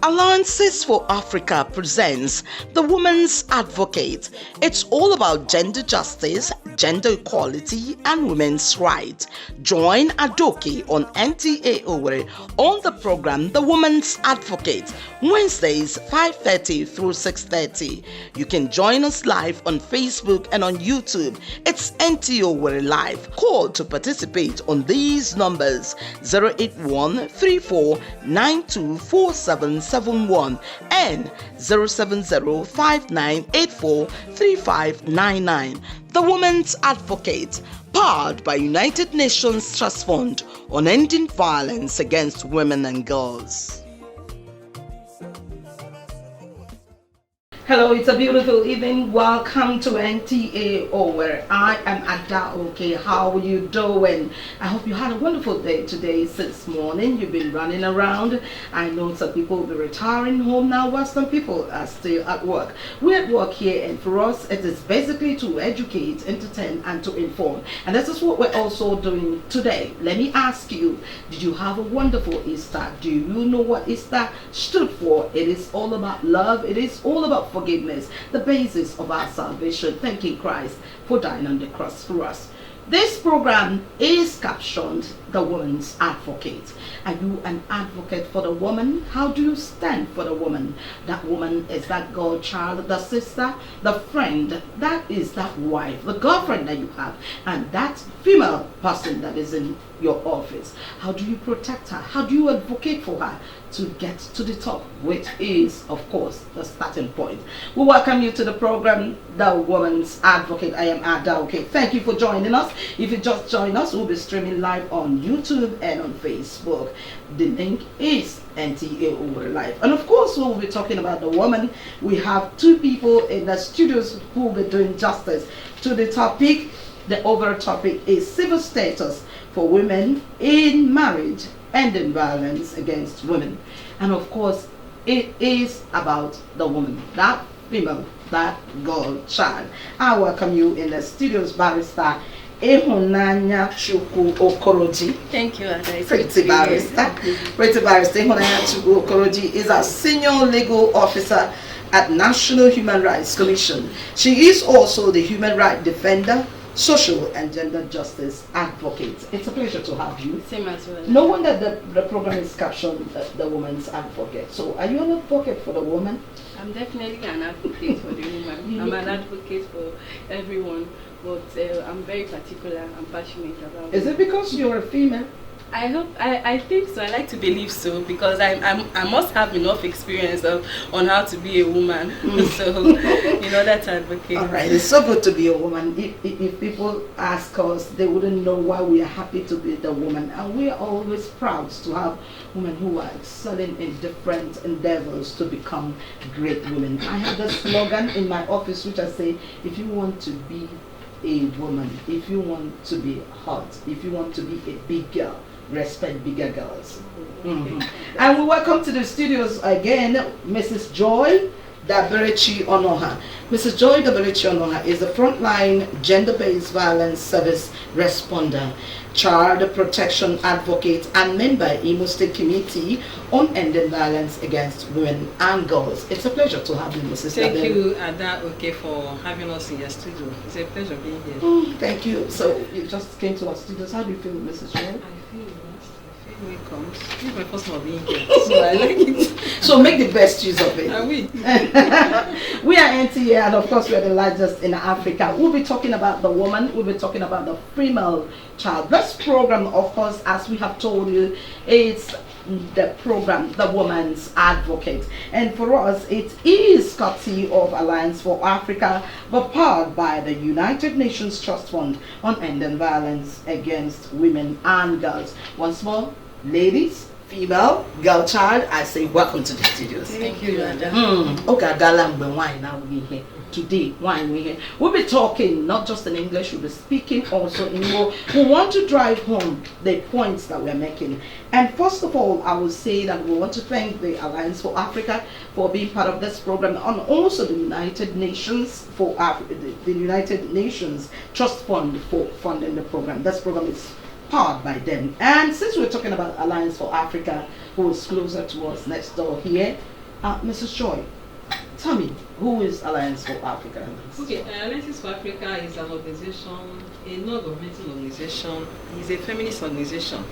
Alliances for Africa presents the Woman's Advocate. It's all about gender justice, gender equality, and women's rights. Join Adoke on NTA Owerri on the program The Woman's Advocate, Wednesdays 5:30 through 6:30. You can join us live on Facebook and on YouTube. It's NTA Owerri Live. Call to participate on these numbers: 081 34 924771 and 07059843599. The Woman's Advocate, powered by United Nations Trust Fund on ending violence against women and girls. Hello, it's a beautiful evening. Welcome to NTA where I am Ada. Okay, how are you doing? I hope you had a wonderful day today. Since morning, you've been running around. I know some people will be retiring home now, while some people are still at work. We're at work here, and for us, it is basically to educate, entertain, and to inform. And this is what we're also doing today. Let me ask you, did you have a wonderful Easter? Do you know what Easter stood for? It is all about love. It is all about forgiveness, the basis of our salvation, thanking Christ for dying on the cross for us. This program is captioned The Woman's Advocate. Are you an advocate for the woman? How do you stand for the woman? That woman is that girl child, the sister, the friend, that is that wife, the girlfriend that you have, and that female person that is in your office. How do you protect her? How do you advocate for her to get to the top, which is, of course, the starting point? We welcome you to the program, The Woman's Advocate. I am Ada. Okay, thank you for joining us. If you just joined us, we'll be streaming live on YouTube and on Facebook. The link is NTA Owerri Live. And of course, we'll be talking about the woman. We have two people in the studios who will be doing justice to the topic. The overall topic is civil status for women in marriage, ending violence against women. And of course, it is about the woman, that female, that girl child. I welcome you in the studios, Barrister Ehunanya Chukwu Okoroji. Thank you, Ada. Pretty Barrister. Pretty Barrister Ehunanya Chukwu Okoroji is a senior legal officer at National Human Rights Commission. She is also the human rights defender, social and gender justice advocate. It's a pleasure to have you. Same as well. No wonder the program is captioned the Woman's Advocate. So are you an advocate for the woman? I'm definitely an advocate for the woman. I'm an advocate for everyone, but I'm very particular and passionate about it. Is it because you're a female? I think so. I like to believe so, because I must have enough experience on how to be a woman. So in order to advocate. All right, it's so good to be a woman. If people ask us, they wouldn't know why we are happy to be the woman, and we are always proud to have women who are excelling in different endeavors to become great women. I have the slogan in my office which I say, if you want to be a woman, if you want to be hot, if you want to be a big girl, respect bigger girls. And we welcome to the studios again Mrs. Joy Daberechi Onoha. Mrs. Joy Daberechi Onoha is a frontline gender-based violence service responder, child protection advocate, and member Imo State Committee on ending violence against women and girls. It's a pleasure to have you, Mrs. Thank you, Ada, for having us in your studio. It's a pleasure being here. Thank you. So you just came to our studios. How do you feel, Mrs. Joy? I feel welcome. This is my first time being here, so I like it. So make the best use of it. I will. We are NTA, and of course we are the largest in Africa. We'll be talking about the woman. We'll be talking about the female child. This program, of course, as we have told you, it's the program, The Woman's Advocate. And for us, it is courtesy of Alliance for Africa, but powered by the United Nations Trust Fund on ending violence against women and girls. Once more, ladies, female, girl child, I say welcome to the studios. Thank you, Ada. Okay, why now we here today? Why we here? We'll be talking not just in English. We'll be speaking also in more. We want to drive home the points that we're making. And first of all, I will say that we want to thank the Alliance for Africa for being part of this program, and also the United Nations for the United Nations Trust Fund for funding the program. This program is powered by them. And since we're talking about Alliance for Africa, who is closer to us next door here. Mrs. Joy, tell me, who is Alliance for Africa? Okay, Alliance for Africa is an organization, a non-governmental organization. It's a feminist organization.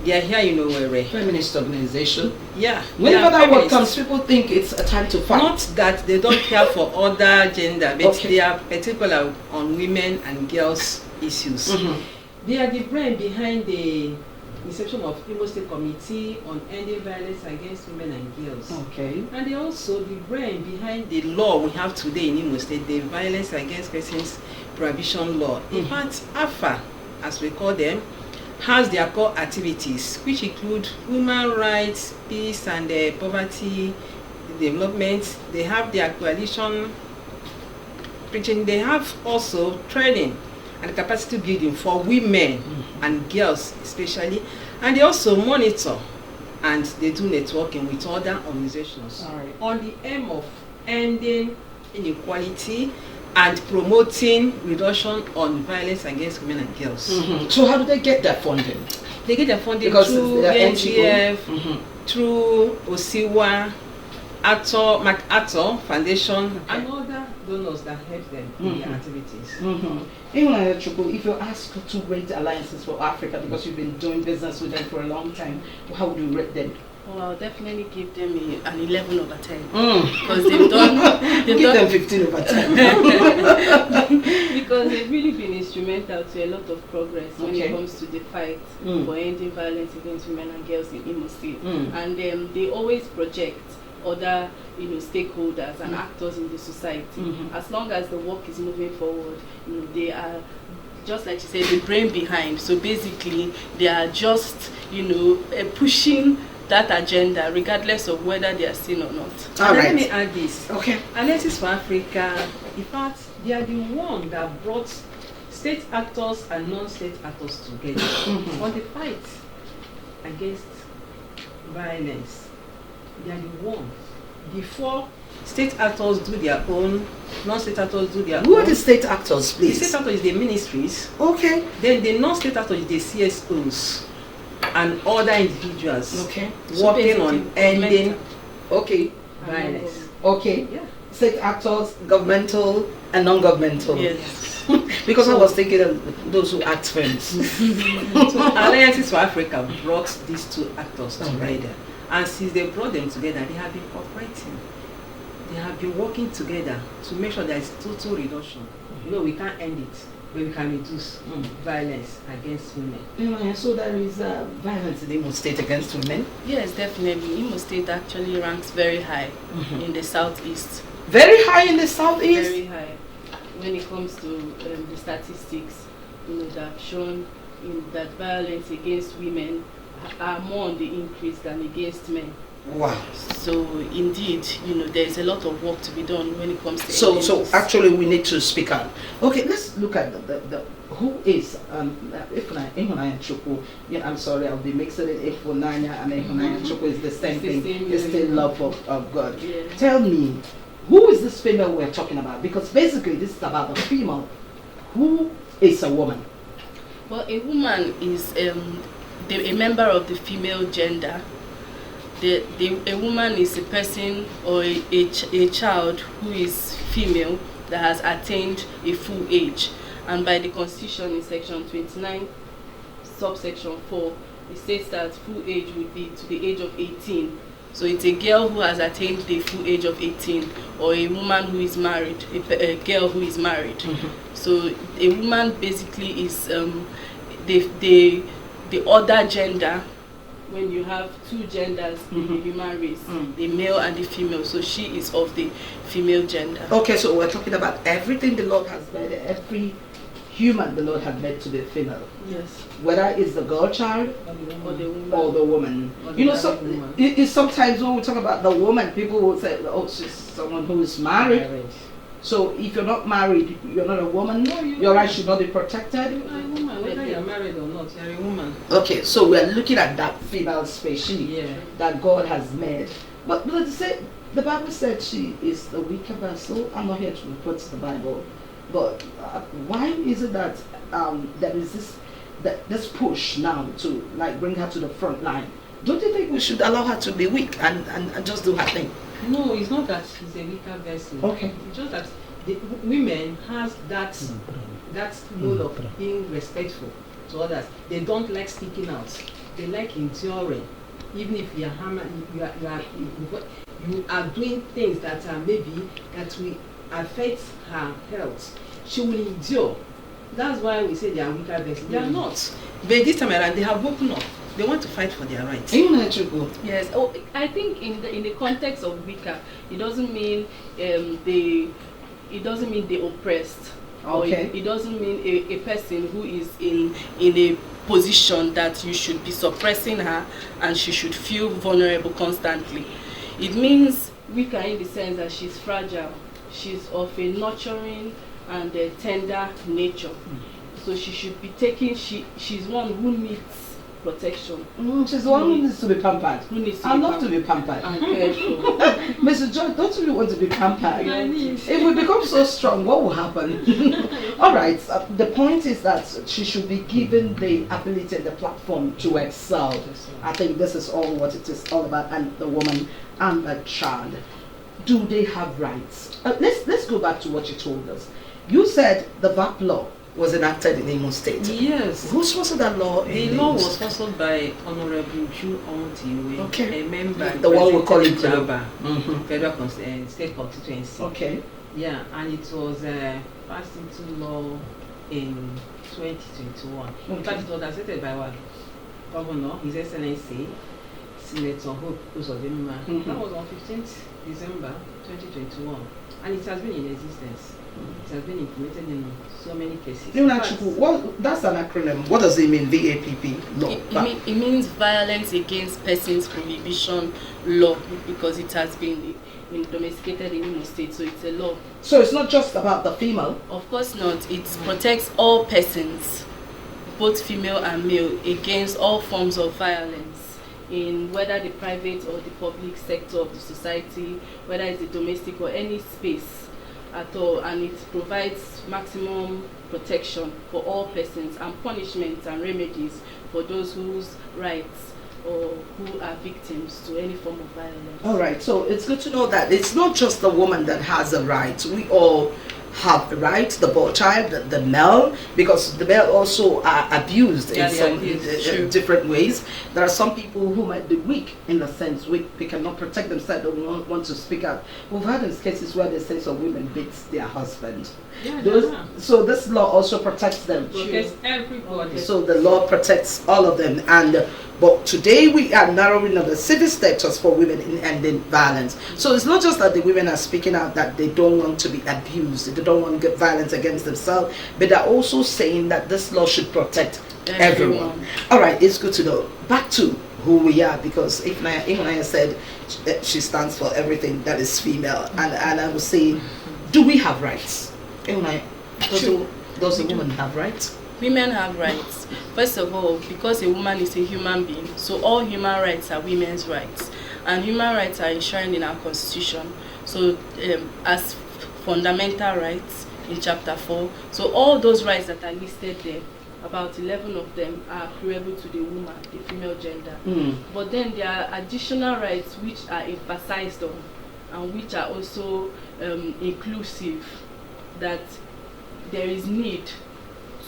They are here, where Feminist organization. Yeah. Whenever that word comes, people think it's a time to fight. Not that they don't care for other gender, but Okay. they are particular on women and girls issues. They are the brain behind the inception of Imo State Committee on Ending Violence Against Women and Girls. Okay. And they also the brain behind the law we have today in Imo State, the Violence Against Persons Prohibition Law. In fact, AFA, as we call them, has their core activities, which include human rights, peace and poverty development. They have their coalition preaching. They have also training and capacity building for women and girls especially, and they also monitor and they do networking with other organizations on the aim of ending inequality and promoting reduction on violence against women and girls. So how do they get that funding? They get their funding Because through they're NGF, NGO. through Osiwa, MacArthur Foundation, and other donors that help them in their activities. If you're asked to rate Alliances for Africa, because you've been doing business with them for a long time, how would you rate them? Well, I'll definitely give them an 11 over 10 because they've done. Give them 15 over 10. Because they've really been instrumental to a lot of progress when it comes to the fight for ending violence against women and girls in Imo State. And they always project other stakeholders and actors in the society. As long as the work is moving forward, they are, just like you said, the brain behind. So basically they are just pushing that agenda regardless of whether they are seen or not. Let me add this. Okay. Alliances for Africa, in fact, they are the one that brought state actors and non-state actors together on the fight against violence. They are the ones. Before state actors do their own, non-state actors do their own. Who are the state actors, The please? state actors is the ministries. Okay. Then the non-state actors is the CSOs and other individuals Okay. working on ending Okay. violence. Okay. Yeah. State actors, governmental and non-governmental. Yes. Because I was thinking of those who act firms. So Alliances for Africa brought these two actors together. And since they brought them together, they have been cooperating. They have been working together to make sure there is total reduction. We can't end it, but we can reduce violence against women. So there is violence in Imo State against women? Yes, definitely. Imo State actually ranks very high in the southeast. Very high in the southeast? Very high. When it comes to the statistics, that have shown that violence against women are more on the increase than against men. Wow. So indeed, there is a lot of work to be done when it comes to So actually we need to speak out. Okay, let's look at the who is Ihunanya Chukwu. I'm sorry, I'll be mixing it. Ihunanya and Ihunanya Chukwu is the same thing. It's still love of God. Yeah. Tell me, who is this female we're talking about? Because basically this is about the female. Who is a woman? Well, a woman is a member of the female gender. A woman is a person or a child who is female that has attained a full age. And by the Constitution in section 29, subsection 4, it states that full age would be to the age of 18. So it's a girl who has attained the full age of 18, or a woman who is married, a girl who is married. So a woman basically is the other gender. When you have two genders in the human race, the male and the female, so she is of the female gender. Okay, so we're talking about everything the Lord has made, every human the Lord has made to be female. Yes. Whether it's the girl child Or the woman. or the woman. Or the So it's sometimes when we talk about the woman, people will say, oh, she's someone who is married. So if you're not married, you're not a woman. No, your rights should not be protected. You are a woman, whether you're married or not, you're a woman. Okay, so we're looking at that female species that God has made. But the Bible said she is the weaker vessel. I'm not here to quote the Bible, but why is it that there is this push now to bring her to the front line? Don't you think we should allow her to be weak and just do her thing? No, it's not that she's a weaker person. Okay. It's just that the women has that mode of being respectful to others. They don't like speaking out. They like enduring. Even if you are doing things that are maybe that will affect her health, she will endure. That's why we say they are weaker persons. They are not. But this time around, they have woken up. They want to fight for their rights. Yes. Oh, I think in the context of weaker, it doesn't mean they oppressed. Okay. Or it doesn't mean a person who is in a position that you should be suppressing her and she should feel vulnerable constantly. It means weaker in the sense that she's fragile. She's of a nurturing and a tender nature. So she should be taking. She's one who needs protection. She's the one who needs to be pampered. I love to be pampered. And cared for. Mrs. Joy, don't you want to be pampered? If we become so strong, what will happen? All right. The point is that she should be given the ability and the platform to excel. I think this is all what it is all about, and the woman and the child. Do they have rights? Let's go back to what you told us. You said the VAP law was enacted in Imo State. Yes. Who sponsored that law? The law was sponsored by Honorable Ju Ontiwe, Okay. a member. The one we call it Jaba, Federal State Constituency. Okay. Yeah, and it was passed into law in 2021. In fact, it was accepted by our governor, His Excellency, Senator Hope Uzodinma. That was on 15th December 2021, and it has been in existence. It has been implemented in so many cases. That's an acronym. What does it mean, VAPP law? It means Violence Against Persons Prohibition Law, because it has been domesticated in Imo State, so it's a law. So it's not just about the female? Of course not. It protects all persons, both female and male, against all forms of violence, in whether the private or the public sector of the society, whether it's a domestic or any space at all, and it provides maximum protection for all persons and punishments and remedies for those whose rights or who are victims to any form of violence. All right, so it's good to know that it's not just the woman that has a right. We all have a right, the boy child, the male, because the male also are abused in some different ways. There are some people who might be weak in the sense they cannot protect themselves, don't want to speak out. We've had in cases where they say some women beat their husband. So this law also protects them. Protects everybody. So the law protects all of them. But today we are narrowing down the civil status for women in ending violence. So it's not just that the women are speaking out that they don't want to be abused, they don't want to get violence against themselves, but they're also saying that this law should protect everyone. All right, it's good to know. Back to who we are, because Ifnaya said she stands for everything that is female, and I would say, do we have rights? Ifnaya, does a woman have rights? Women have rights. First of all, because a woman is a human being, so all human rights are women's rights, and human rights are enshrined in our constitution. So as fundamental rights in chapter 4, so all those rights that are listed there, about 11 of them are applicable to the woman, the female gender. But then there are additional rights which are emphasized on and which are also inclusive, that there is need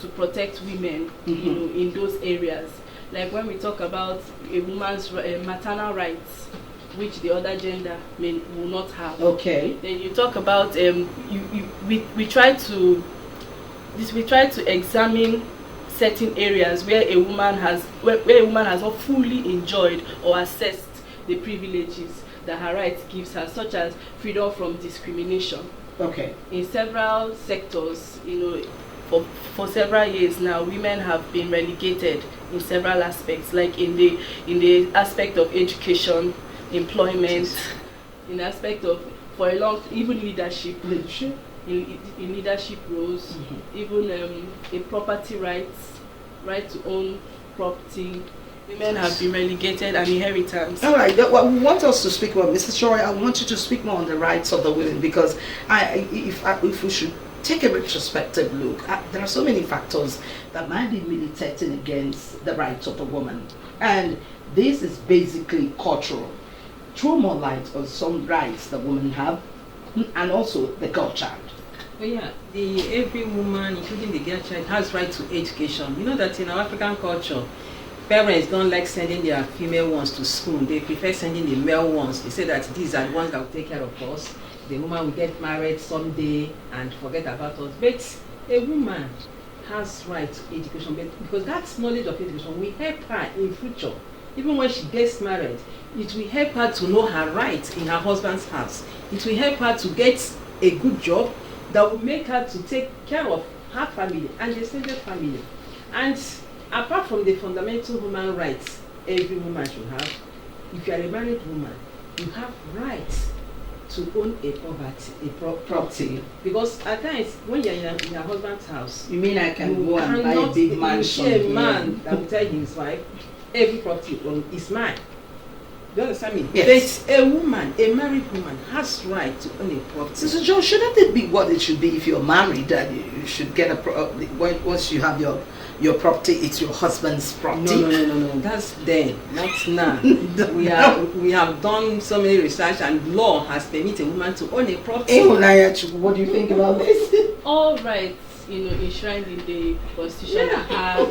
to protect women, in those areas. Like when we talk about a woman's maternal rights, which the other gender will not have. Okay. Then you talk about we try to examine certain areas where a woman has not fully enjoyed or assessed the privileges that her rights gives her, such as freedom from discrimination. Okay. In several sectors, for several years now, women have been relegated in several aspects, like in the aspect of education, employment, in the aspect of, for a long, even leadership in leadership roles, even a property rights, right to own property. Women have been relegated, and inheritance. All right, well, we want us to speak more. Mr. Choi, I want you to speak more on the rights of the women, because if we should take a retrospective look, there are so many factors that might be militating against the rights of the woman. And this is basically cultural. Throw more light on some rights that women have, and also the girl child. Oh yeah, every woman, including the girl child, has right to education. You know that in our African culture, parents don't like sending their female ones to school. They prefer sending the male ones. They say that these are the ones that will take care of us. The woman will get married someday and forget about us. But a woman has right to education, because that knowledge of education will help her in future. Even when she gets married, it will help her to know her rights in her husband's house. It will help her to get a good job that will make her to take care of her family and the extended family. And apart from the fundamental human rights every woman should have, if you are a married woman, you have rights to own a property. Because at times, when you're in a husband's house, you mean I can go and buy a big mansion? A man that will tell his wife, every property is mine. Do you understand me? Yes. But a woman, a married woman, has right to own a property. Sister Joe, shouldn't it be what it should be if you're married, that you should get once you have your property, it's your husband's property? No. That's then, not now. We have done so many research, and law has permitted a woman to own a property. What do you think about this? All rights, enshrined in the Constitution have.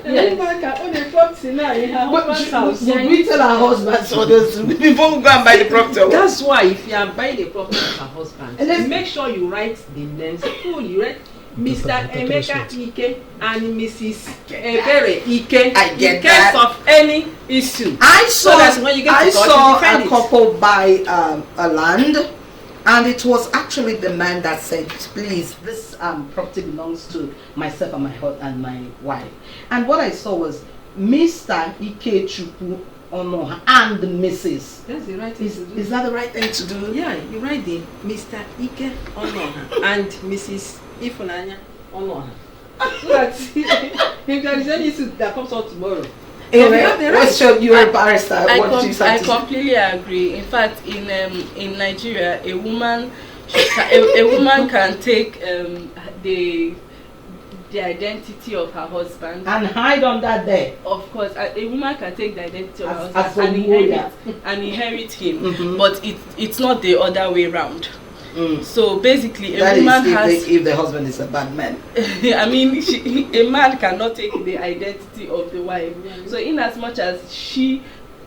A woman can own a property now in her husband's house. Would we tell our husbands or this before we go and buy the property? That's why if you are buying a property with her husband, make sure you write the names fully. You write Mr. Emeka Ike and Mrs. Ebere Ike. I get in that. case of any issue. I saw a a couple buy a land, and it was actually the man that said, please, this property belongs to myself and my wife. And what I saw was Mr. Ike Chukwu Onoha and Mrs. That's the right thing to do. Is that the right thing to do? Yeah, you write the Mr. Ike Onoha and Mrs. Ifunanya Onoha. So that if there is any issue that comes out tomorrow, you're a barrister. I completely agree. In fact, in Nigeria, a woman can take the identity of her husband and hide on that day. Of course, a woman can take the identity of her husband and inherit him, but it's not the other way around. So basically, a woman has. If the husband is a bad man. I mean, a man cannot take the identity of the wife. So, in as much as she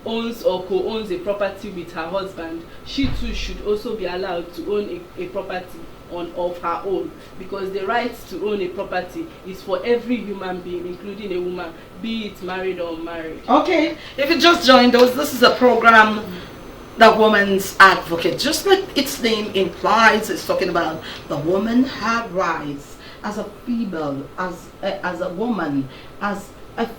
owns or co-owns a property with her husband, she too should also be allowed to own a property of her own, because the right to own a property is for every human being, including a woman, be it married or unmarried. Okay, if you just joined us, this is a program, The Woman's Advocate. Just like its name implies, it's talking about the woman have rights as a female, as a woman, as that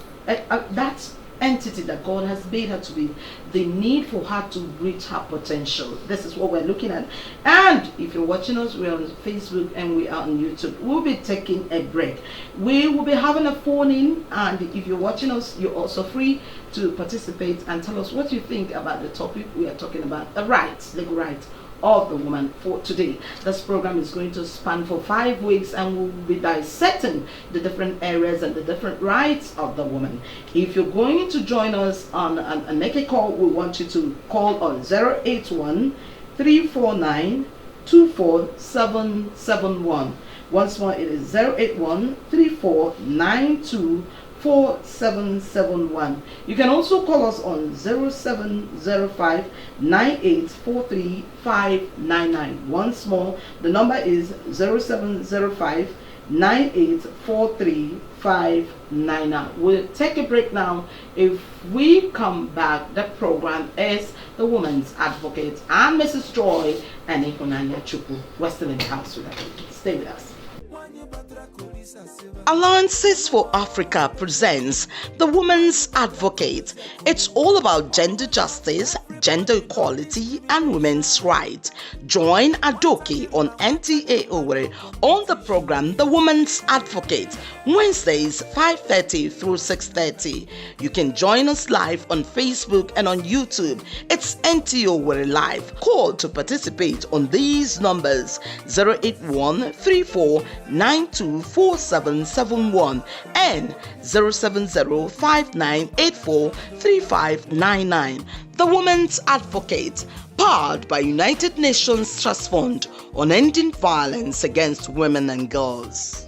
entity that God has made her to be, the need for her to reach her potential. This is what we're looking at. And if you're watching us, we're on Facebook and we are on YouTube. We'll be taking a break. We will be having a phone in, and if you're watching us, you're also free to participate and tell us what you think about the topic we are talking about, the rights, legal rights of the woman for today. This program is going to span for 5 weeks, and we'll be dissecting the different areas and the different rights of the woman. If you're going to join us on and make a call, we want you to call on 081 349 24771. Once more, it is 081 3492 4771. You can also call us on 0705 9843 599. Once more, the number is 0705 9843 599. We'll take a break now. If we come back, the program is The Woman's Advocate and Mrs. Joy and Ikonanya Chukwu. We're still in the house with us. Stay with us. Alliances for Africa presents The Woman's Advocate. It's all about gender justice, gender equality and women's rights. Join Adoke on NTA Owerri on the program The Woman's Advocate, Wednesdays 5:30 through 6:30. You can join us live on Facebook and on YouTube. It's NTA Owerri Live. Call to participate on these numbers: 081 34 92 4771 and 070 5984 3599. The Woman's Advocate, powered by United Nations Trust Fund on ending violence against women and girls.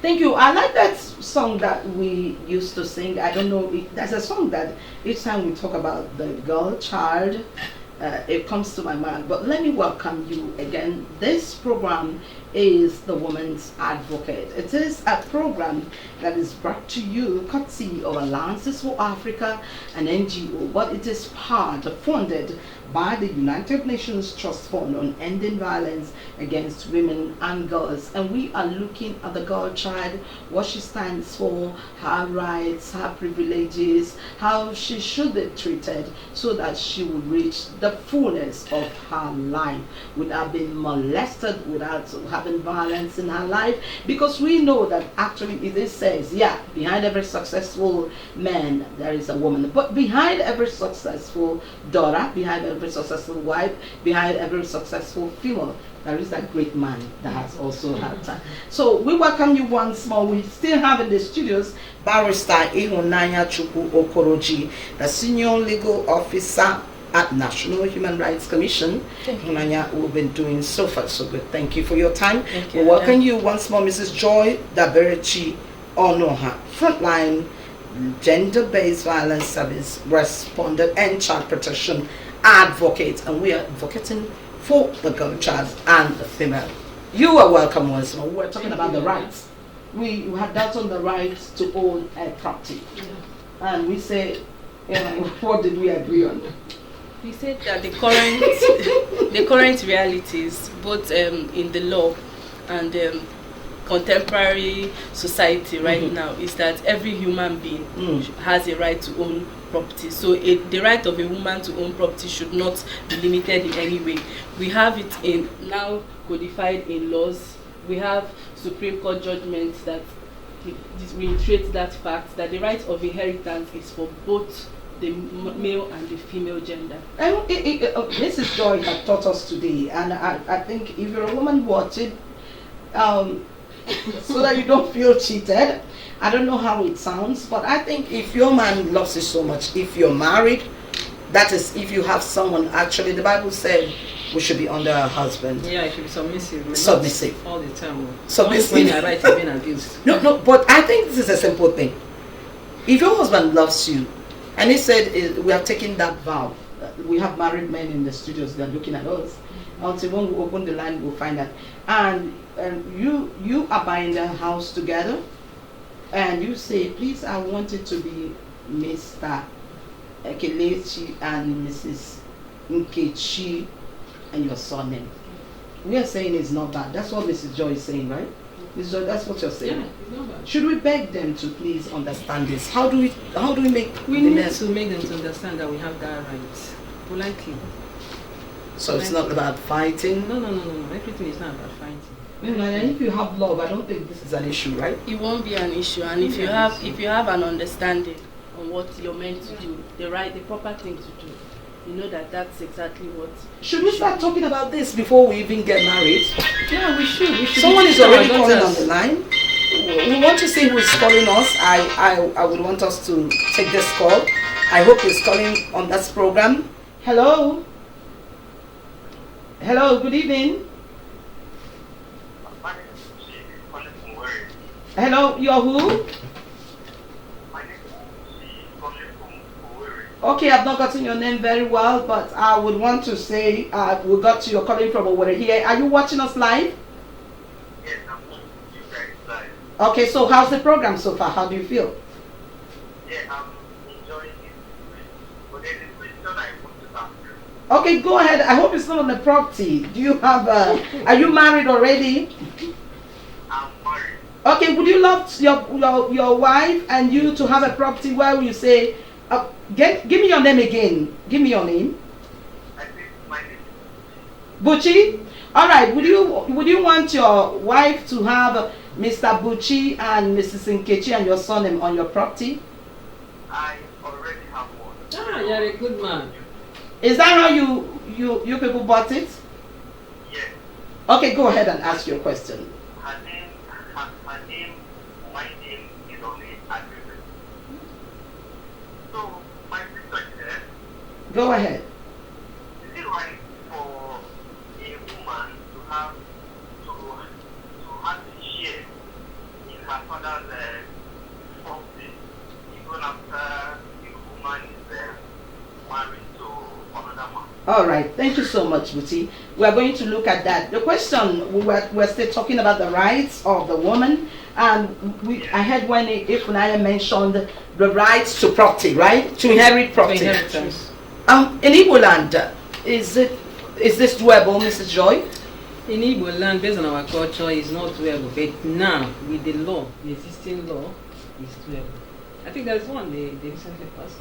Thank you. I like that song that we used to sing. I don't know, there's a song that each time we talk about the girl child, it comes to my mind. But let me welcome you again. This program is The Woman's Advocate. It is a program that is brought to you courtesy of Alliances for Africa, an NGO, but it is funded by the United Nations Trust Fund on ending violence against women and girls. And we are looking at the girl child, what she stands for, her rights, her privileges, how she should be treated so that she will reach the fullness of her life without being molested, without having violence in her life. Because we know that actually it says, yeah, behind every successful man there is a woman, but behind every successful daughter, behind every successful wife, behind every successful female, there is that great man that has also had time. So we welcome you once more. We still have in the studios Barrister Ihunanya Chukwu Okoroji, the Senior Legal Officer at National Human Rights Commission. Ihunanya, we've been doing so far so good. Thank you for your time. Thank you. We welcome you once more, Mrs. Joy Daberechi Onoha, frontline gender-based violence service respondent and child protection advocate, and we are advocating for the girl child and the female. You are welcome once more. We're talking about the rights. We had that on the rights to own a property, and we say, what did we agree on? We said that the current realities, both in the law and contemporary society right now, is that every human being has a right to own property. So the right of a woman to own property should not be limited in any way. We have it now codified in laws. We have Supreme Court judgments that reiterate that fact, that the right of inheritance is for both the male and the female gender. And Mrs. Joy had taught us today, and I think if you're a woman, watch it so that you don't feel cheated. I don't know how it sounds, but I think if your man loves you so much, if you're married, that is, if you have someone, actually the Bible said we should be under our husband. Yeah, it should be submissive. Submissive. All the time. Submissive. When your right is being abused. No, but I think this is a simple thing. If your husband loves you, and he said we have taken that vow, we have married men in the studios, they're looking at us. Until when we open the line, we'll find that. And you are buying the house together, and you say, please, I want it to be Mr. Ekelechi and Mrs. Nkechi and your surname. We are saying it's not bad. That's what Mrs. Joy is saying, right? Mrs. Joy, that's what you're saying. Yeah, it's not bad. Should we beg them to please understand this? How do we make? We need to make them to understand that we have that right, politely. So it's not about fighting. No. Everything is not about fighting. And if you have love, I don't think this is an issue, right? It won't be an issue, and if you have an understanding on what you're meant to do, the proper thing to do, you know that's exactly what. Should we start talking about this before we even get married? Yeah, we should. Someone is already calling on the line. We want to see who is calling us. I would want us to take this call. I hope he's calling on this program. Hello. Hello, good evening. Hello, you're who? Okay, I've not gotten your name very well, but I would want to say we got to your calling from over here. Are you watching us live? Yes, I'm watching you guys live. Okay, so how's the program so far? How do you feel? Yeah, I'm enjoying it. But there's a question I want to ask you. Okay, go ahead. I hope it's not on the property. Do you have are you married already? I'm married. Okay, would you love your wife and you to have a property where you say Give me your name again. Give me your name. I think my name Buchi. All right. Would you want your wife to have Mr. Buchi and Mrs. Nkechi and your son on your property? I already have one. Ah, you're a good man. Is that how you people bought it? Yes. Okay, go ahead and ask your question. Her name, my name is on the agreement. So, my sister said, Go ahead. is it right for a woman to have a share in her father's property even after the woman is married to another man? All right. Thank you so much, Buti. We are going to look at that. The question, we're still talking about the rights of the woman. And I heard when Ifunaya mentioned the rights to property, right? To inherit property. Inheritance. In Igbo land, is this doable, Mrs. Joy? In Igbo land, based on our culture, is not doable. But now, with the law, the existing law, is doable. I think there's one they recently passed.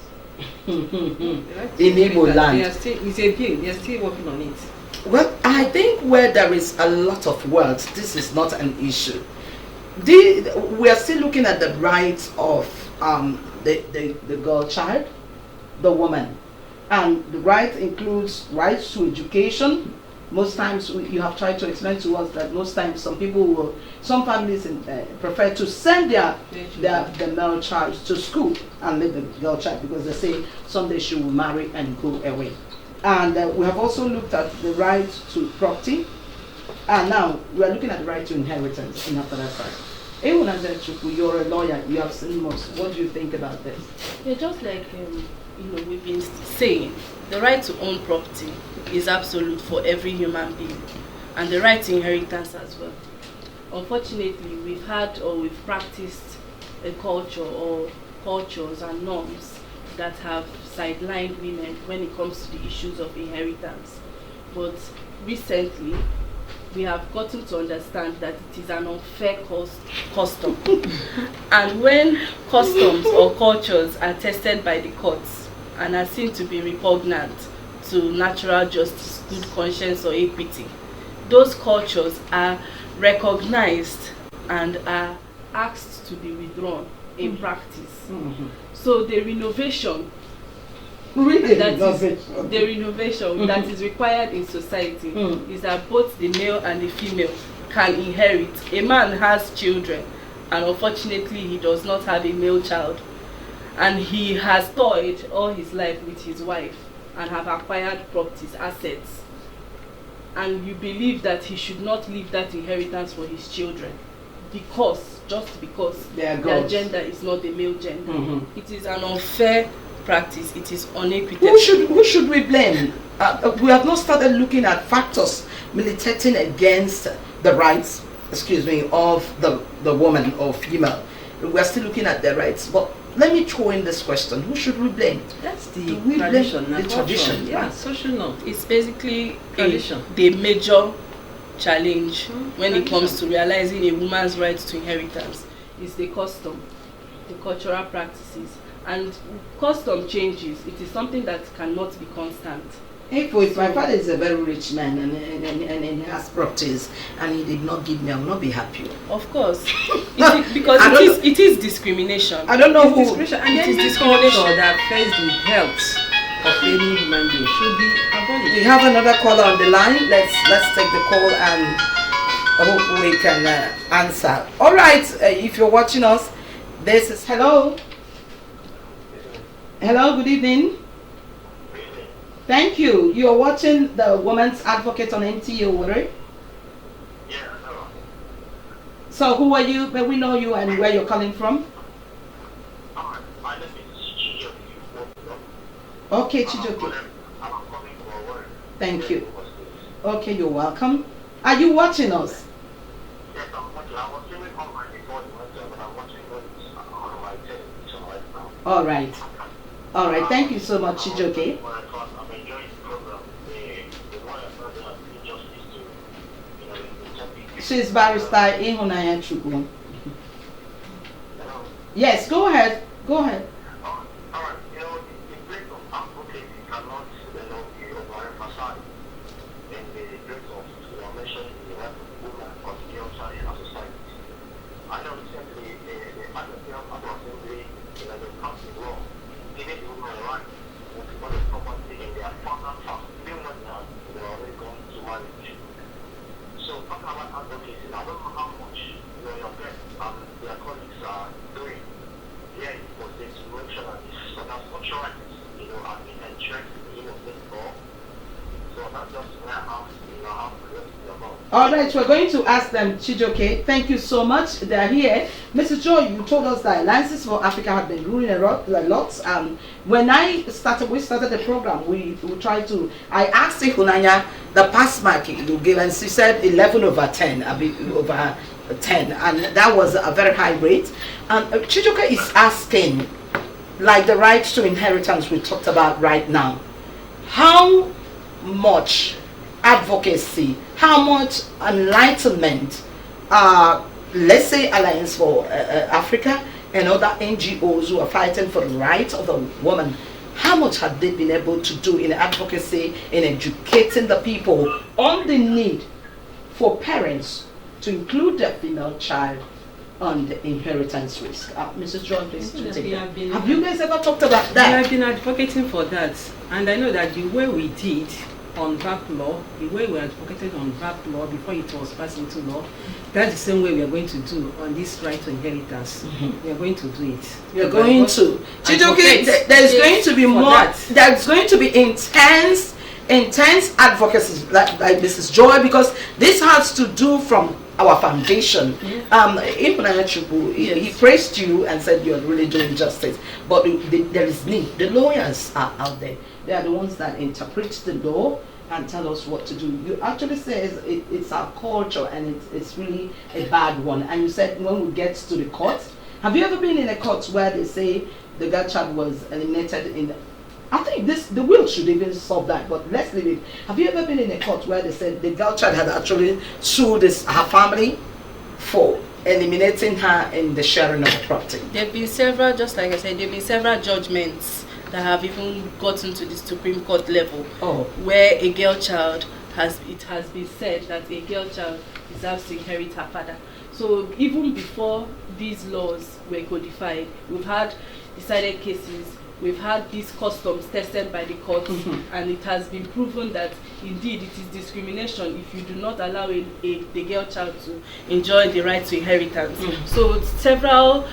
In Igbo land. It's a bill. They are still working on it. Well, I think where there is a lot of words, this is not an issue. We are still looking at the rights of the girl child, the woman. And the right includes rights to education. Most times you have tried to explain to us that most times some families prefer to send their male child to school and leave the girl child because they say someday she will marry and go away. And we have also looked at the right to property. And now we are looking at the right to inheritance in after that side. You're a lawyer, you have seen most. What do you think about this? Yeah, just like we've been saying, the right to own property is absolute for every human being, and the right to inheritance as well. Unfortunately, we've practiced a culture or cultures and norms that have sidelined women when it comes to the issues of inheritance. But recently, we have gotten to understand that it is an unfair custom. And when customs or cultures are tested by the courts and are seen to be repugnant to natural justice, good conscience, or equity, those cultures are recognized and are asked to be withdrawn in practice. Mm-hmm. So the renovation that is required in society is that both the male and the female can inherit. A man has children, and unfortunately he does not have a male child, and he has toyed all his life with his wife and have acquired properties, assets, and you believe that he should not leave that inheritance for his children just because their gender is not the male gender. Mm-hmm. It is an unfair practice. It is unequitable. Who should we blame? We have not started looking at factors militating against the rights, of the woman or female. We are still looking at their rights. But let me throw in this question: who should we blame? That's the tradition. The tradition, yeah, social norm. It's basically tradition. The major challenge when it comes to realizing a woman's right to inheritance is the custom, the cultural practices. And custom changes. It is something that cannot be constant. If my father is a very rich man and he has properties and he did not give me, I will not be happy. Of course. Because it is discrimination. I don't know who. Discrimination. And it is discrimination that affects the health of any human being should be abolished. We have another caller on the line. Let's take the call and hope we can answer. All right, if you're watching us, this is hello. Hello, good evening. Thank you. You're watching the Woman's Advocate on NTA, right? Yeah, no. So who are you? May we know you and where you're calling from? My name is Chijoke. Okay, Chijoke. I'm coming for work. Thank you. Okay, you're welcome. Are you watching us? Yes, I'm watching. I was doing online before you went there, but I'm watching it on my television right now. All right. All right. Thank you so much, Chijoke. I'm enjoying the program. The one I heard that injustice to, the topic. She's barrister Ihunaya Chukwu. Yes, go ahead. Go ahead. All right. advocacy cannot, be overemphasized in the grace of, mentioning the right of women or the girl child in our society. I know recently the Advocate Assembly, they passed a law giving the women a right to own a property in their father's house, even when they are already gone to marriage. So talking about advocacy, I don't know how much your guests and their colleagues are doing here in the state to make sure that this so that such rights, are being entrenched in the state law. So that's just where I have, how to rest about. All right, we're going to ask them, Chijoke. Thank you so much. They're here. Mrs. Joy, you told us that Alliances for Africa have been ruling a lot. When we started the program, we tried to. I asked Ihunanya the pass mark you gave, and she said 11/10, a bit over 10, and that was a very high rate. And Chijoke is asking, like the right to inheritance we talked about right now, how much advocacy, how much enlightenment, let's say Alliance for Africa and other NGOs who are fighting for the rights of the woman, how much have they been able to do in advocacy, in educating the people on the need for parents to include their female child on the inheritance risk? Mrs. John, please to take that. Have you guys ever talked about that? We have been advocating for that, and I know that the way we did on VAP law, the way we advocated on VAP law before it was passed into law, that's the same way we are going to do on this right to inheritance. We are going to do it. We are going to. Chijoke, there's going to be more. There's going to be intense advocacy, like Mrs. Joy, because this has to do from our foundation. He praised you and said you're really doing justice, but there is need. The lawyers are out there. They are the ones that interpret the law and tell us what to do. You actually says it's our culture and it's really a bad one. And you said when we get to the court, have you ever been in a court where they say the girl child was eliminated in? I think the will should even solve that, but let's leave it. Have you ever been in a court where they said the girl child had actually sued her family for eliminating her in the sharing of the property? There have been several, just like I said, there have been several judgments that have even gotten to the Supreme Court level, where a girl child it has been said that a girl child deserves to inherit her father. So even before these laws were codified, we've had decided cases. We've had these customs tested by the courts, and it has been proven that indeed it is discrimination if you do not allow the girl child to enjoy the right to inheritance. So several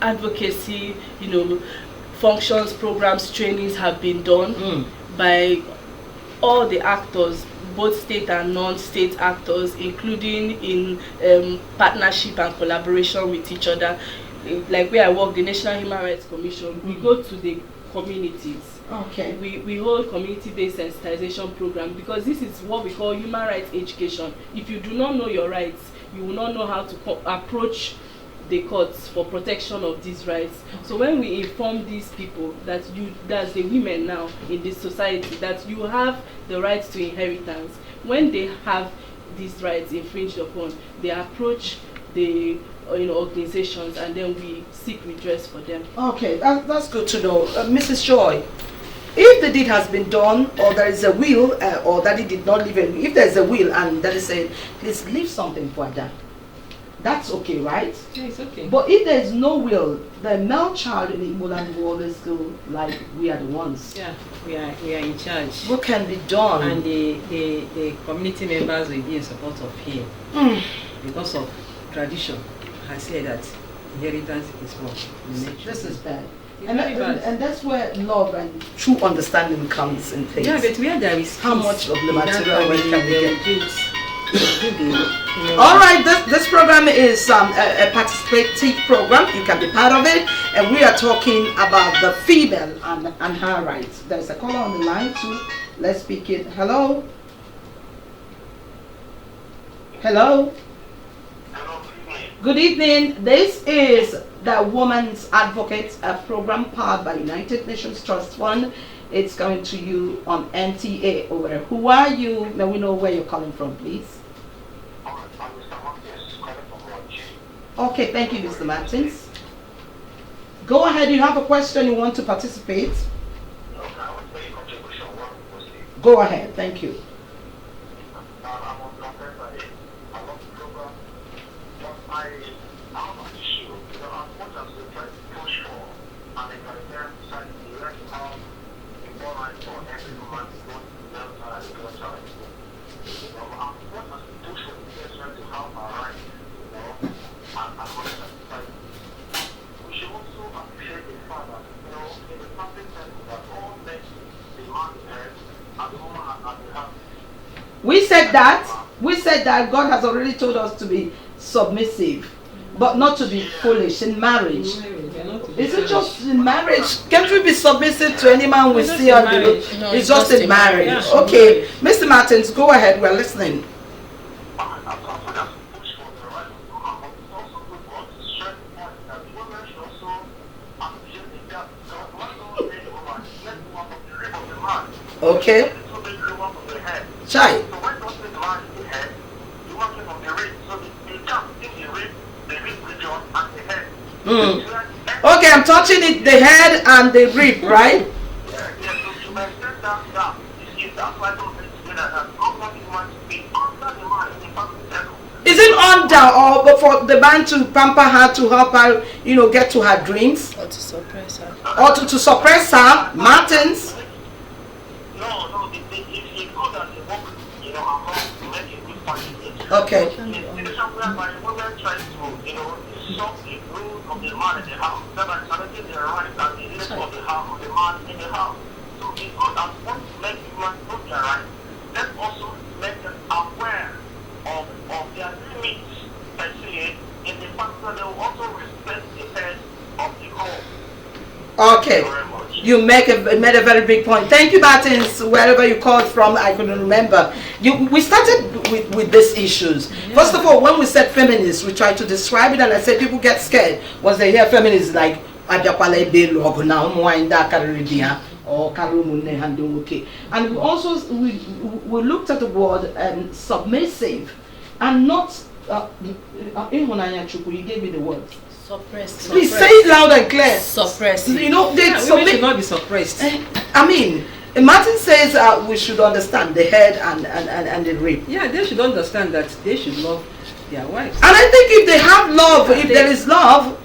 advocacy, functions, programs, trainings have been done by all the actors, both state and non-state actors, including in partnership and collaboration with each other. Like where I work, the National Human Rights Commission, we go to the communities. Okay. We hold community-based sensitization program, because this is what we call human rights education. If you do not know your rights, you will not know how to approach the courts for protection of these rights. So when we inform these people that's the women now in this society, that you have the right to inheritance, when they have these rights infringed upon, they approach the organizations, and then we seek redress for them. Okay, that's good to know. Mrs. Joy, if the deed has been done, or there is a will, or that it did not leave a will, if there is a will and that is said, please leave something for that, that's okay, right? Yeah, it's okay. But if there is no will, the male child in the Igbo land will always go like we are the ones. Yeah, we are in charge. What can be done? And the community members will be in support of him because of tradition. Has said that inheritance is wrong. This is bad. And that's where love and true understanding comes in place. Yeah, but where there is how much of the material we can get. All right, this program is a participative program. You can be part of it, and we are talking about the female and her rights. There's a caller on the line too. Let's speak it. Hello. Hello. Good evening. This is the Woman's Advocate program powered by United Nations Trust Fund. It's coming to you on NTA. Who are you? May we know where you're calling from, please? I'm Mr. Martins, calling from Watch. Okay, thank you, Mr. Martins. Go ahead. You have a question. You want to participate? Okay. Go ahead. Thank you. I'm on the I love the program. But I have an issue. You know, as much as we try to push for an egalitarian society, we like to have equal rights for every woman to go to the child and girl child. You know, as much as we push for the try to have our rights, you know, and as much as society, we should also appreciate the fact that, you know, in the public sector that all men demand the head and the woman has the heart. We said that God has already told us to be submissive, but not to be foolish in marriage. Is it just in marriage? Can't we be submissive to any man we see on the road? No, it's just in marriage. Yeah. Okay, Mr. Martins, go ahead. We're listening. Okay. Chai. Okay, I'm touching it, the head and the rib, right? Is it under or but for the man to pamper her to help her, you know, get to her dreams? Or to suppress her. Or to suppress her? Martins? No, it's good that they work, you know, among to make a good family. Okay. It's whereby women try to, you know, stop the rule of the man in the house, thereby challenging the rights and the needs of the house, of the man in the house. So it's good that once to make women know their rights, let's also make them aware of their limits, especially in the fact that they will also respect the head of the home. Okay. You made a very big point. Thank you, Martins. Wherever you called from, I couldn't remember. We started with these issues. Yeah. First of all, when we said feminists, we tried to describe it, and I said people get scared once they hear feminists like or and we also we looked at the word submissive and not you gave me the word. Suppressed. Please say it loud and clear. Suppressed. You know, women should not be suppressed. I mean, Martin says we should understand the head and the rib. Yeah, they should understand that they should love their wives. And I think if they have love, if there is love,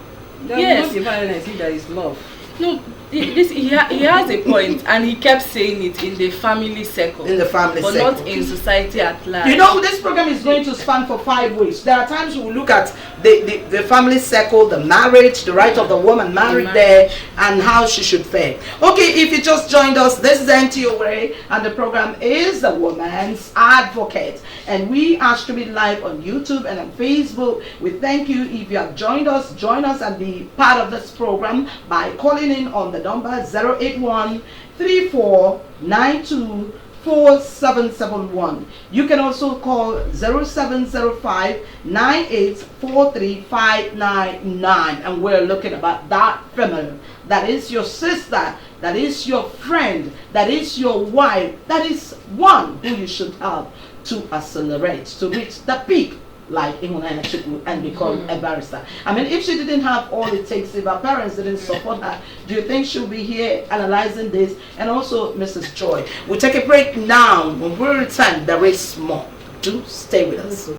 there will not be violence if there is love. No, he has a point, and he kept saying it in the family circle. In the family but circle. But not in society at large. You know, this program is going to span for 5 weeks. There are times we will look at the family circle, the marriage, the right of the woman married there, and how she should fare. Okay, if you just joined us, this is NTOA, and the program is the Woman's Advocate. And we are streaming live on YouTube and on Facebook. We thank you if you have joined us. Join us and be part of this program by calling in on the number 081-3492-4771. You can also call 0705-9843-599, and we're looking about that female. That is your sister, that is your friend, that is your wife, that is one who you should help to accelerate, to reach the peak, like and become a barrister. I mean, if she didn't have all it takes, if her parents didn't support her, do you think she'll be here analyzing this? And also, Mrs. Joy, we'll take a break now. When we return, there is more. Do stay with us.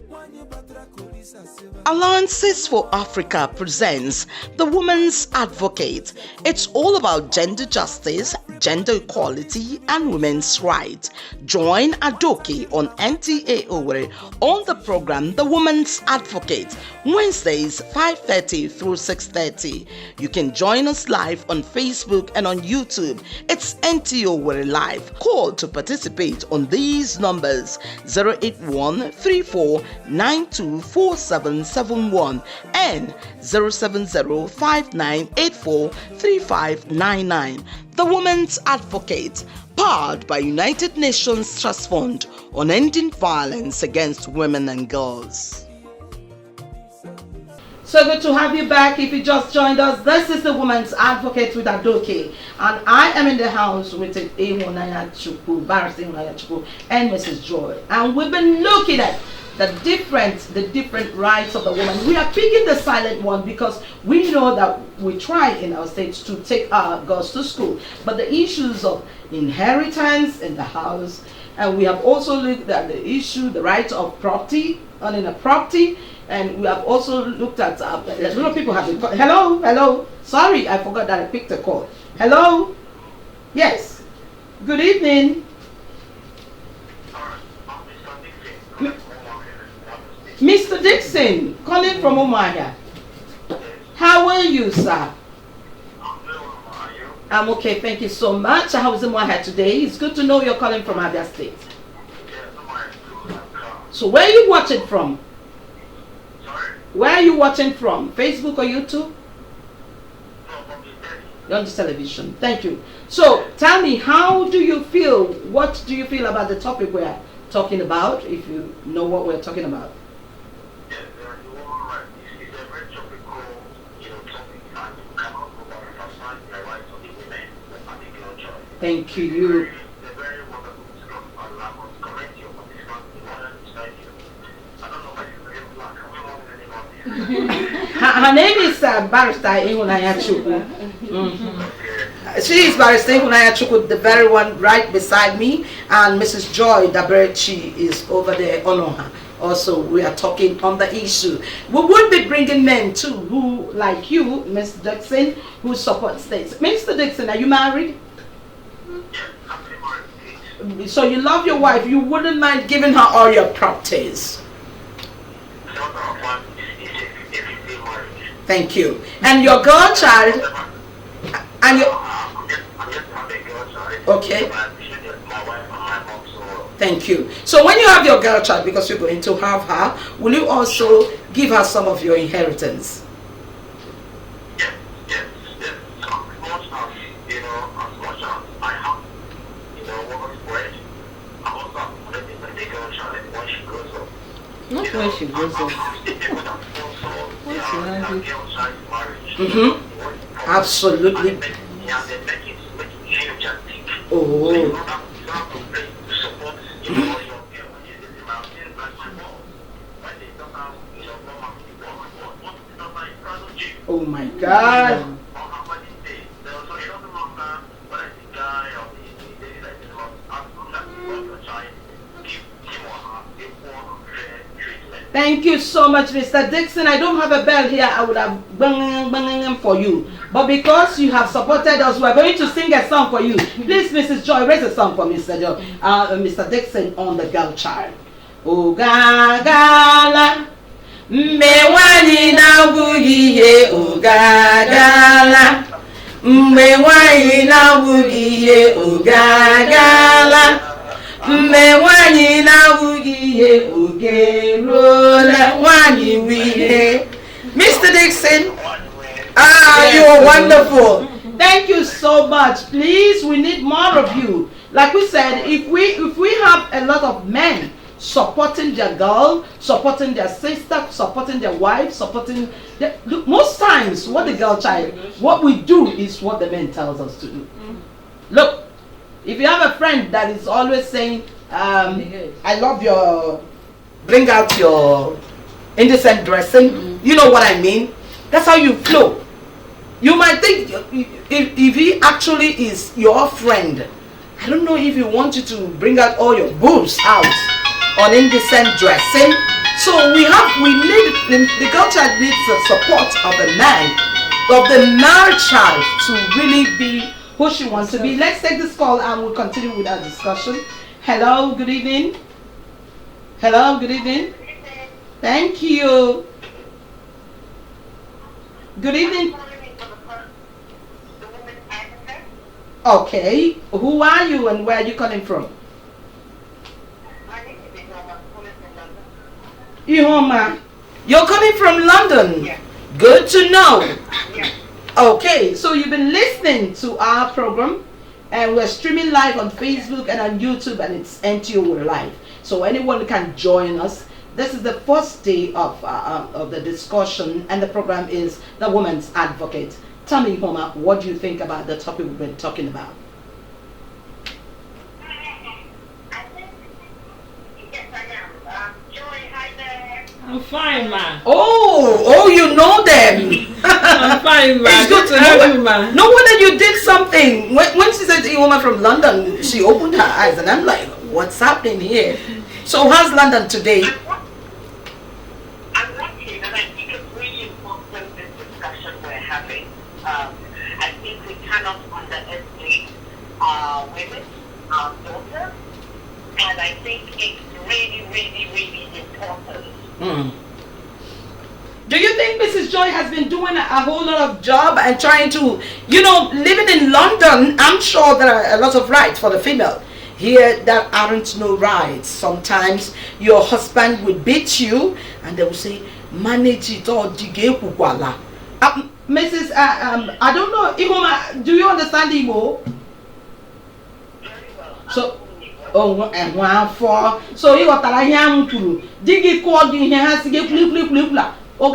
Alliances for Africa presents The Woman's Advocate. It's all about gender justice, gender equality, and women's rights. Join Adoke on NTA Owerri on the program The Woman's Advocate, Wednesdays 5:30 through 6:30. You can join us live on Facebook and on YouTube. It's NTA Owerri Live. Call to participate on these numbers: 081-3492-4771 and 070-5984-3599. The Woman's Advocate, powered by United Nations Trust Fund on ending violence against women and girls. So good to have you back. If you just joined us, this is the Woman's Advocate with Adoke, and I am in the house with Barrister and Mrs. Joy, and we've been looking at the different rights of the woman. We are picking the silent one because we know that we try in our states to take our girls to school, but the issues of inheritance in the house, and we have also looked at the right of property, owning a property, and we have also looked at a lot of people have been hello, sorry, I forgot that I picked a call. Hello, yes, good evening. Mr. Dixon, calling from Omaya. How are you, sir? I'm okay, thank you so much. How is Omaya today? It's good to know you're calling from Abia State. So where are you watching from? Where are you watching from? Facebook or YouTube? You're on the television. Thank you. So tell me, how do you feel? What do you feel about the topic we're talking about, if you know what we're talking about? Thank you. Her name is Barrister Ihunanya Chukwu. She is Barrister Ihunanya Chukwu, the very one right beside me, and Mrs. Joy Daberechi is over there on her. Also, we are talking on the issue. We would be bringing men too, who, like you, Mr. Dixon, who support states. Mr. Dixon, are you married? So you love your wife, you wouldn't mind giving her all your properties. Thank you. And your girl child, and your, okay. Thank you. So when you have your girl child, because you're going to have her, will you also give her some of your inheritance? Not when she grows up. Absolutely. Oh. Oh my God. Thank you so much, Mr. Dixon. I don't have a bell here. I would have bang for you. But because you have supported us, we're going to sing a song for you. Please, Mrs. Joy, raise a song for Mr. Dixon on the girl child. Oh, gagala. Mwani na wugiye. Oh, gagala. Mwani na wugiye. Oh, gagala. Mwani na wugiye. Mr. Dixon, you are wonderful. Thank you so much. Please, we need more of you. Like we said, if we have a lot of men supporting their girl, supporting their sister, supporting their wife, supporting most times what the girl child, what we do is what the men tells us to do. Look, if you have a friend that is always saying, I love your, bring out your indecent dressing, you know what I mean? That's how you flow. You might think if he actually is your friend, I don't know if he wants you to bring out all your boobs out on indecent dressing. So we need, the girl child needs the support of the man, of the married child to really be who she wants to be. Let's take this call and we'll continue with our discussion. Hello, good evening. Hello, good evening. Thank you. Good evening. Okay, who are you and where are you calling from? Ihoma, you're coming from London? Yeah. Good to know. Yeah. Okay, so you've been listening to our program and we're streaming live on Facebook and on YouTube, and it's NTO Live. So anyone can join us. This is the first day of the discussion, and the program is the Woman's Advocate. Tell me, Ihoma, what do you think about the topic we've been talking about? Yes, I am. Joy, hi. I'm fine, ma. Oh, you know them. I'm fine, ma. It's good to have you, ma. No wonder you did something. When she said a woman from London, she opened her eyes, and I'm like, what's happening here? So how's London today? I'm watching, and I think it's really important this discussion we're having. I think we cannot underestimate our women, our daughters, and I think it's really, really, really important. Do you think Mrs. Joy has been doing a whole lot of job and trying to, living in London, I'm sure there are a lot of rights for the female. Here, there aren't no rights. Sometimes your husband will beat you and they will say, manage it or digekukwala. Mrs. I don't know, Igbo, do you understand Igbo? Very well. So, so you got a young to dig it called in here has to get flip. Oh,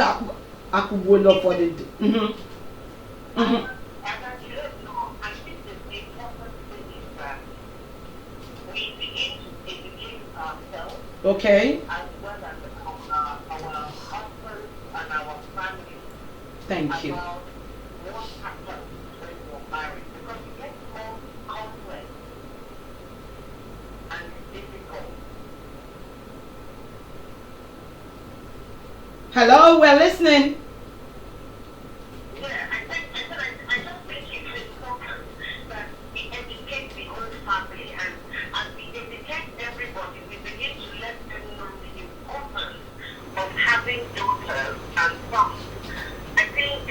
I could go look for it. And I don't know, I think the important thing is that we begin to educate ourselves Okay, as well as our husbands and our families thank you. about what happens when you're married, because it gets more complex and difficult. Hello, we're listening. Yeah, I just think it's important that we educate the whole family, and as we educate everybody, we begin to let them know the importance of having daughters and sons. I think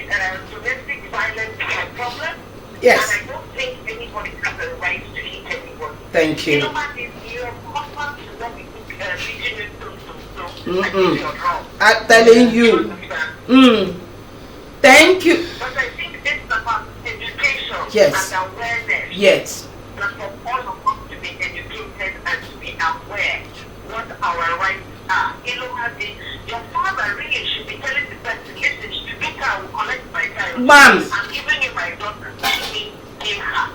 domestic violence is a problem. Yes. And I don't think anybody has the right to hit anybody. Thank you. You know what is your husband should not be beating you so. I think you're wrong. I'm telling you. Thank you. But I think it's about education Yes. and awareness. Yes. That for all of us to be educated and to be aware what our rights are. You know what? Your father really should be telling the person, listen, you beat her, I will collect my child. Ma'am. I'm giving you my daughter. Let me give her.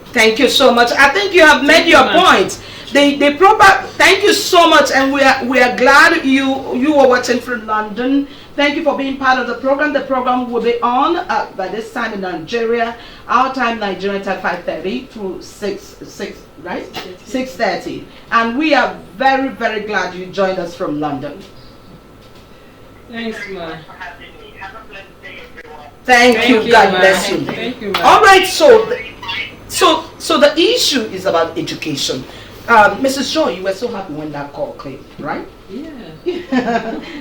Thank you so much. I think you have made your point. The proper. Thank you so much, and we are glad you were watching from London. Thank you for being part of the program. The program will be on by this time in Nigeria. Our time, Nigerian time, 5:30 to 6:30, and we are very, very glad you joined us from London. Thanks, ma. Thanks for having me. Have a blessed day, everyone. Thank you. God ma. bless you. Thank you, ma. All right. So the issue is about education. Mrs. Shaw, you were so happy when that call came, right? Yeah.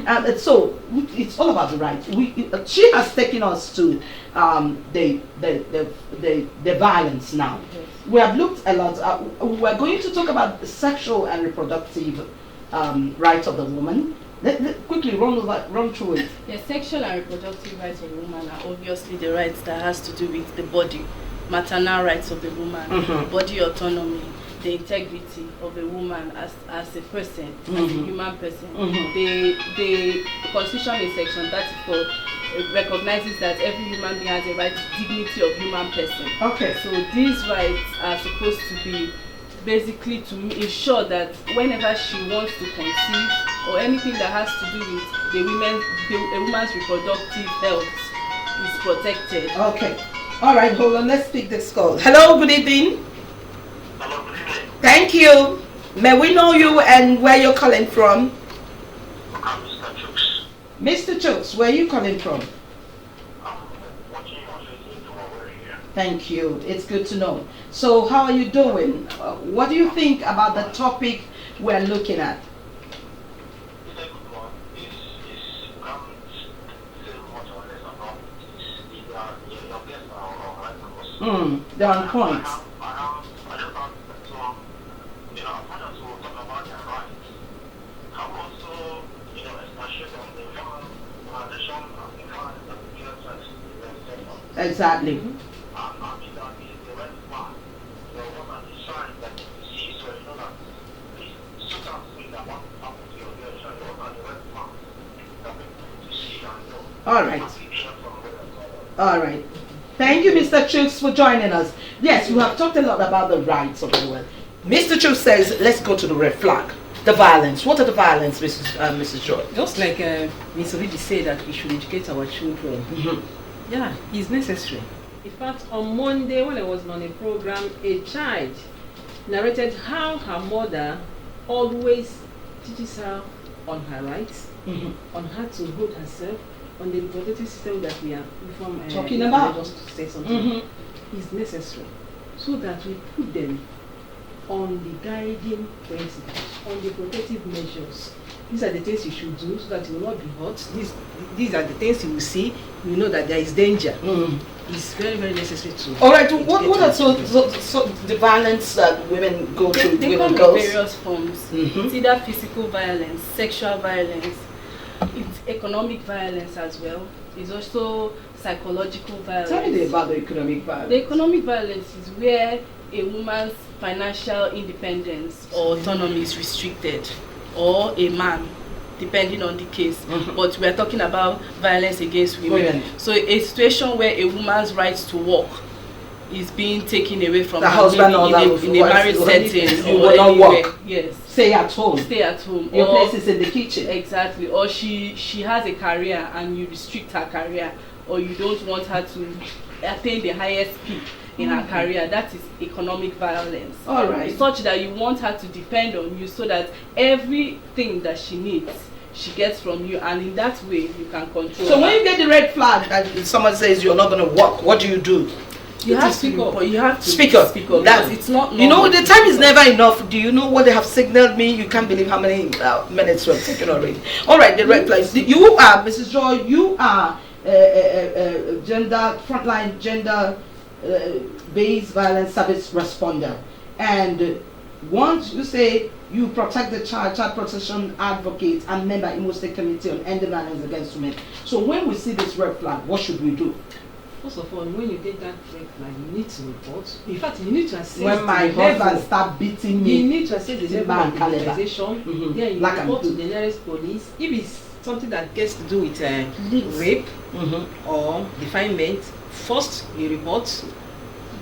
And so it's all about the right. She has taken us to the violence now. Yes. We have looked a lot. We're going to talk about the sexual and reproductive rights of the woman. Let quickly run through it. The sexual and reproductive rights of the woman are obviously the rights that has to do with the body, maternal rights of the woman, body autonomy, the integrity of a woman as a person, as a human person. The Constitution in Section 34 recognizes that every human being has a right to dignity of human person. Okay. So these rights are supposed to be basically to ensure that whenever she wants to conceive or anything that has to do with a woman's reproductive health is protected. Okay. All right. Hold on. Let's pick this call. Hello. Good evening. Hello, good evening. Thank you. May we know you and where you're calling from? I'm Mr. Chooks. Mr. Chooks, where are you calling from? I'm watching you on Facebook from over here. Thank you. It's good to know. So how are you doing? What do you think about the topic we're looking at? It's a good one. It's can't say much or less about it. Your guests are right. They're on point. I just have some, as much as we'll talk about their rights, I'm also, especially on the organization and the violence that the sex in the sector. Exactly. I mean that is the red flag. What are the signs that you see so you know that this certain thing that wants to happen to your organization, what are the red flags that people to see and know? All right. And be sure from where it's All right. Thank you, Mr. Chooks, for joining us. Yes, we have talked a lot about the rights of the woman. Mr. Chooks says, let's go to the red flag. the violence. What are the violence, Mrs. Joy? Just like Ms. Olidi said that we should educate our children. Yeah, it's necessary. In fact, on Monday when I was on a program, a child narrated how her mother always teaches her on her rights, on how to hold herself, on the reproductive system that we are talking about. Just to say something is necessary, so that we put them on the guiding principles, on the protective measures. These are the things you should do so that you will not be hurt. These are the things you will see. You know that there is danger. It's very, very necessary to. All right. What are so the violence that women go through? They come in various forms. It's either physical violence, sexual violence. It's economic violence as well. It's also psychological violence. Tell me about the economic violence. The economic violence is where a woman's financial independence or autonomy is restricted, or a man, depending on the case. But we are talking about violence against women. So a situation where a woman's right to work is being taken away from the her husband in a marriage setting, you will not work. Yes. Stay at home. Stay at home. Your place is in the kitchen. Exactly. Or she has a career and you restrict her career, or you don't want her to attain the highest peak in her career. That is economic violence. All right. Such that you want her to depend on you, so that everything that she needs she gets from you, and in that way you can control so her. When you get the red flag that someone says you're not going to work, what do? You have to speak up. You have to speak up. That's it's not. You know, the time is never enough. Do you know what they have signaled me? You can't believe how many minutes we've taken already. All right, the red flags. You are Mrs. Joy. You are frontline gender based violence service responder, and once you say you protect the child protection advocate and member in Imo State Committee on Ending Violence Against Women. So when we see this red flag, what should we do? First of all, when you get that red flag, you need to report. In fact, you need to assess. When my husband start beating me, you need to assess the level of victimization. Then you report to the nearest police. If it's something that gets to do with rape or defilement, first you report.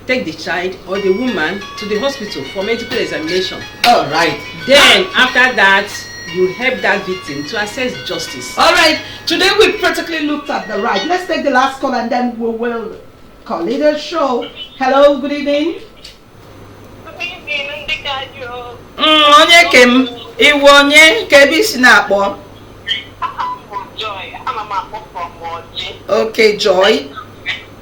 Take the child or the woman to the hospital for medical examination. All right. Then after that, you help that victim to access justice. All right. Today we practically looked at the right. Let's take the last call and then we will call it a show. Hello, good evening. Good evening, Ndikajo. Onye kem iwonye kebi sinakpo. Joy. I'm from Moji. Okay, Joy.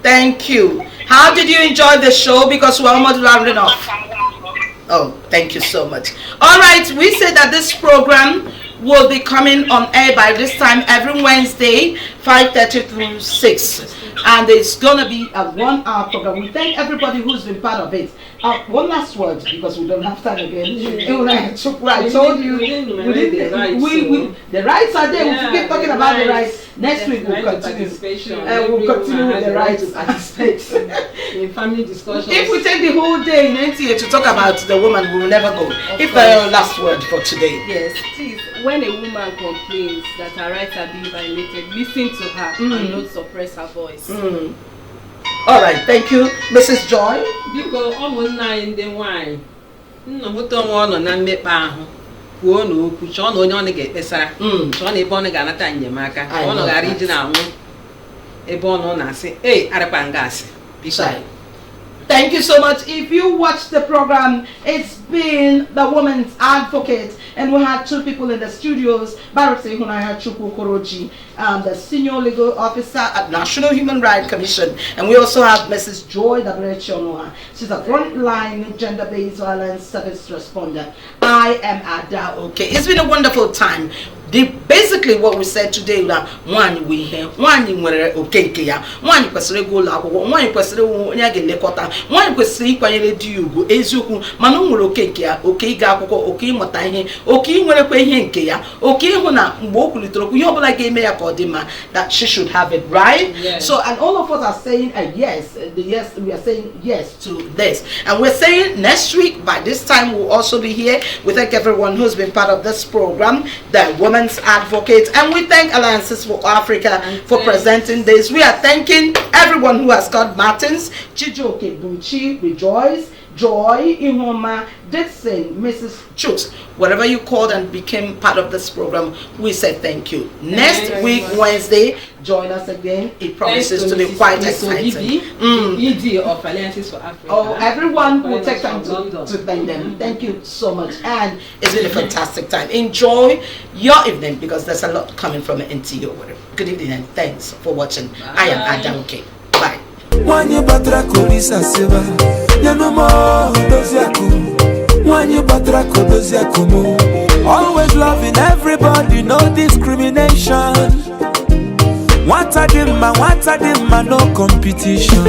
Thank you. How did you enjoy the show? Because we're almost rounding off. Oh, thank you so much. All right, we said that this program will be coming on air by this time every Wednesday, 5:30 through 6. And it's going to be a 1-hour program. We thank everybody who's been part of it. One last word, because we don't have time again. I told you, the rights are there. We'll keep talking about the rights. Next week we'll continue. We'll continue with the rights to participate. In family discussions. If we take the whole day in NTA to talk about the woman, we will never go. If last word for today. Yes, please. When a woman complains that her rights are being violated, listen to her and not suppress her voice. All right, thank you, Mrs. Joy. Because ụmụnna anyị ndị nwanyị nnọmụta onwe ọ nọ na mmekpa ahụ kwuo n'okwu chọọ na onye ọ ga-ekpesara chọọ na ebe ọ ga-anata enyemaka ọ nọ ghara iji na-anwụ ebe ọ nọ na-asị arịkwa nga asị. Thank you so much. If you watched the program, it's been the Woman's Advocate, and we had two people in the studios, Barrister Hunaya Chukwu-Koroji, the Senior Legal Officer at National Human Rights Commission, and we also have Mrs. Joy Dabrechonoa. She's a frontline gender-based violence service responder. I am Ada. Okay, it's been a wonderful time. Basically what we said today that one we have one nwere okenke ya one kwesịrị go ụlọ akwụkwọ one kwesịrị onye a ga-elekọta one kwesịrị ịkwanyere di ugwu eziokwu mana o nwere okenke ya oke ịga akwụkwọ oke ịmụta ihe oke ịnwerekwa ihe nke ya oke ịhụ na mgbe o kwulitere okwu ihe ọbụla ga-eme ya ka ọ dị mma that she should have it right. Yes. So and all of us are saying yes, we are saying yes to this, and we're saying next week by this time we'll also be here. We thank everyone who's been part of this program, the Woman Woman's Advocate, and we thank Alliances for Africa for presenting this. We are thanking everyone who has got Martins, Chijoke Buchi, Rejoice, Joy, Ihoma, Dixon, Mrs. Chooks, whatever you called and became part of this program, we say thank you. Next week, Wednesday, join us again. It promises to be quite exciting. ED of Alliances for Africa. Oh, everyone will take time to thank them. Thank you so much. And it's been a fantastic time. Enjoy your evening because there's a lot coming from NTO. Good evening and thanks for watching. Bye. I am Ada OK. Bye. Wanyi batra kolisa seba Yanumo doziaku Wanyi batra kodoziaku mo Always loving everybody, no discrimination Wata dimma, no competition